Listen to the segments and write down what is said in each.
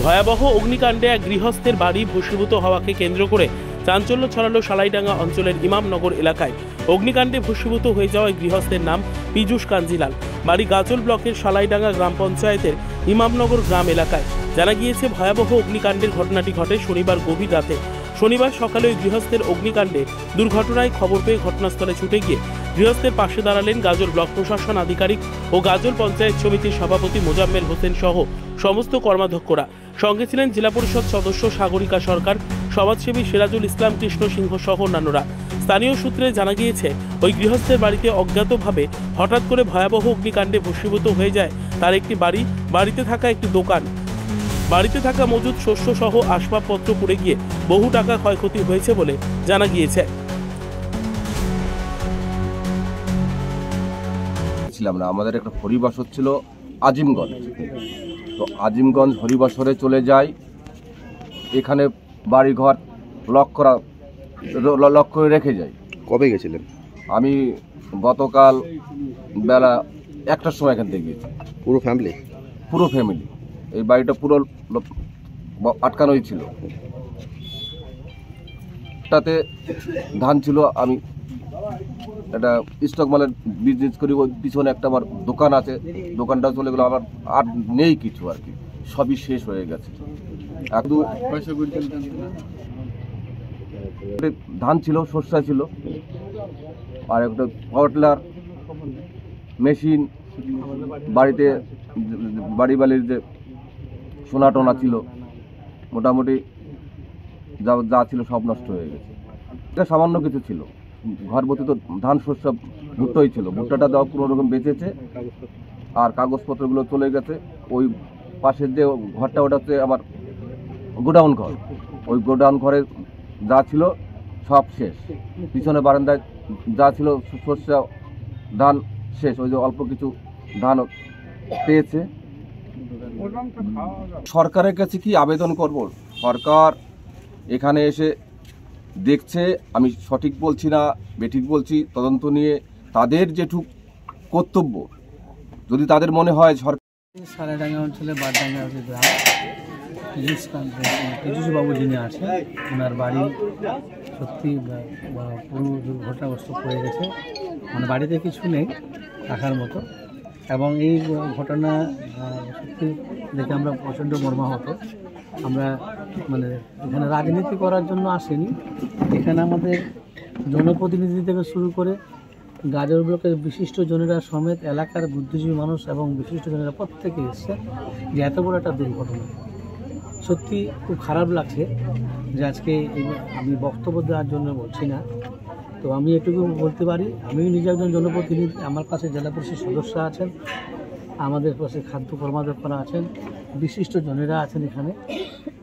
ভয়াবহ অগ্নিকাণ্ডে এক গৃহস্থের বাড়ি ভস্মীভূত হওয়াকে কেন্দ্র করে চাঞ্চল্য ছড়ালো সালাইডাঙ্গা অঞ্চলের ইমামনগর এলাকায়। অগ্নিকাণ্ডে ভস্মীভূত হয়ে যাওয়া গৃহস্থের নাম পীযূষ কাঞ্জিলাল, বাড়ি গাজল ব্লকের সালাইডাঙ্গা গ্রাম পঞ্চায়েতের ইমামনগর গ্রাম এলাকায়। জানা গিয়েছে, ভয়াবহ অগ্নিকাণ্ডের ঘটনাটি ঘটে শনিবার গভীর রাতে। শনিবার সকালে ওই গৃহস্থের অগ্নিকাণ্ডে দুর্ঘটনায় খবর পেয়ে ঘটনাস্থলে ছুটে গিয়ে গৃহস্থের পাশে দাঁড়ালেন গাজল ব্লক প্রশাসন আধিকারিক ও গাজল পঞ্চায়েত সমিতির সভাপতি মোজাম্মেল হোসেন সহ সমস্ত কর্মাধ্যক্ষরা। সঙ্গে ছিলেন জেলা পরিষদ সদস্য সাগরিকা সরকার, সমাজসেবী সিরাজুল ইসলাম কৃষ্ণ সিংহ সহ অন্যান্যরা। স্থানীয় সূত্রে জানা গিয়েছে, ওই গৃহস্থের বাড়িতে অজ্ঞাতভাবে হঠাৎ করে ভয়াবহ অগ্নিকাণ্ডে ভস্মীভূত হয়ে যায় তার একটি বাড়ি, বাড়িতে থাকা একটি দোকান, বাড়িতে থাকা মজুদ শস্য সহ আসবাবপত্র পুড়ে গিয়ে বহু টাকা ক্ষয়ক্ষতি হয়েছে বলে জানা গিয়েছে। আমাদের একটা হরিবাসর ছিল আজিমগঞ্জ, তো আজিমগঞ্জ হরিবাসরে চলে যাই। এখানে বাড়িঘর লক করে রেখে যাই। কবে গেছিলেন? আমি গতকাল বেলা 1টার সময় এখান থেকে গিয়েছি। পুরো ফ্যামিলি এই বাড়িটা পুরো আটকানোই ছিল। তাতে ধান ছিল, আমি একটা স্টক মালের বিজনেস করি, ওই পিছনে একটা আমার দোকান আছে, দোকানটা চলে গেলো। আমার আর নেই কিছু, আর কি সবই শেষ হয়ে গেছে। একটু ধান ছিল, সর্ষা ছিল, আর একটা পাওয়ার টিলার মেশিন, বাড়িতে বাড়ির যে সোনা টোনা ছিল, মোটামুটি যা ছিল সব নষ্ট হয়ে গেছে। এটা সামান্য কিছু ছিল, ঘর ভর্তি তো ধান শস্য ভুট্টাই ছিল, ভুট্টাটা দেওয়া কোনো রকম বেঁচেছে, আর কাগজপত্রগুলো চলে গেছে। ওই পাশের যে ঘরটা, ওটা হচ্ছে আমার গোডাউন ঘর। ওই গোডাউন ঘরে যা ছিল সব শেষ। পিছনে বারান্দায় যা ছিল শস্য ধান শেষ। ওই যে অল্প কিছু ধান পেয়েছে। সরকারের কাছে কি আবেদন করব? সরকার এখানে এসে দেখছে, আমি সঠিক বলছি না বেঠিক বলছি, তদন্ত নিয়ে তাদের যেটুক কর্তব্য, যদি তাদের মনে হয় সালাইডাঙ্গা অঞ্চলে বারডাঙ্গা গ্রাম, পীযূষবাবু যিনি আছেন, ওনার বাড়ি সত্যি পুরো দুর্ঘটনাগ্রস্ত হয়ে গেছে। মানে বাড়িতে কিছু নেই রাখার মতো, এবং এই ঘটনা সত্যি দেখে আমরা প্রচণ্ড মর্মাহত। আমরা মানে এখানে রাজনীতি করার জন্য আসেনি, এখানে আমাদের জনপ্রতিনিধি থেকে শুরু করে গাজল ব্লকের বিশিষ্ট জনেরা সমেত এলাকার বুদ্ধিজীবী মানুষ এবং বিশিষ্ট জনেরা প্রত্যেকে এসছে। যে এত বড় একটা দুর্ঘটনা, সত্যি খুব খারাপ লাগছে। যে আজকে আমি বক্তব্য দেওয়ার জন্য বলছি না, তো আমি এটুকু বলতে পারি, আমিও নিজে একজন জনপ্রতিনিধি, আমার কাছে জেলা পরিষদ সদস্য আছেন, আমাদের পাশে খাদ্য কর্মাধ্যক্ষরা আছেন, বিশিষ্ট জনেরা আছেন এখানে।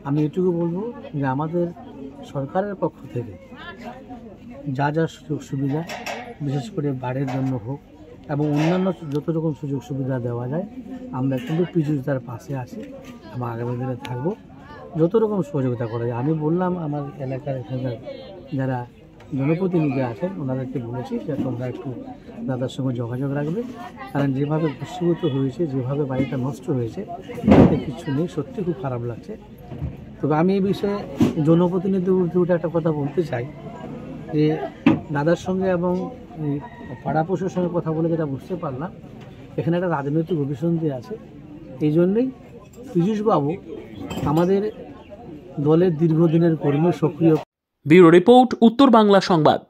আমি এটুকু বলবো যে আমাদের সরকারের পক্ষ থেকে যা যা সুযোগ সুবিধা, বিশেষ করে বাড়ির জন্য হোক এবং অন্যান্য যত রকম সুযোগ সুবিধা দেওয়া যায়, আমরা কিন্তু পীযূষদার পাশে আছি এবং আগামী দিনে থাকবো। যত রকম সহযোগিতা করা যায়, আমি বললাম আমার এলাকার এখানকার যারা জনপ্রতিনিধি আছেন ওনাদেরকে বলেছি যে তোমরা একটু দাদার সঙ্গে যোগাযোগ রাখবে, কারণ যেভাবে ভস্মীভূত হয়েছে, যেভাবে বাড়িটা নষ্ট হয়েছে, তাতে কিছু নেই। সত্যি খুব খারাপ লাগছে। তবে আমি এই বিষয়ে জনপ্রতিনিধি উঠে একটা কথা বলতে চাই যে দাদার সঙ্গে এবং পাড়াপড়শির সঙ্গে কথা বলে যেটা বুঝতে পারলাম, এখানে একটা রাজনৈতিক অভিসন্ধি আছে। এই জন্যেই পীযূষবাবু আমাদের দলের দীর্ঘদিনের কর্মী, সক্রিয়। ব্যুরো রিপোর্ট, উত্তর বাংলা সংবাদ।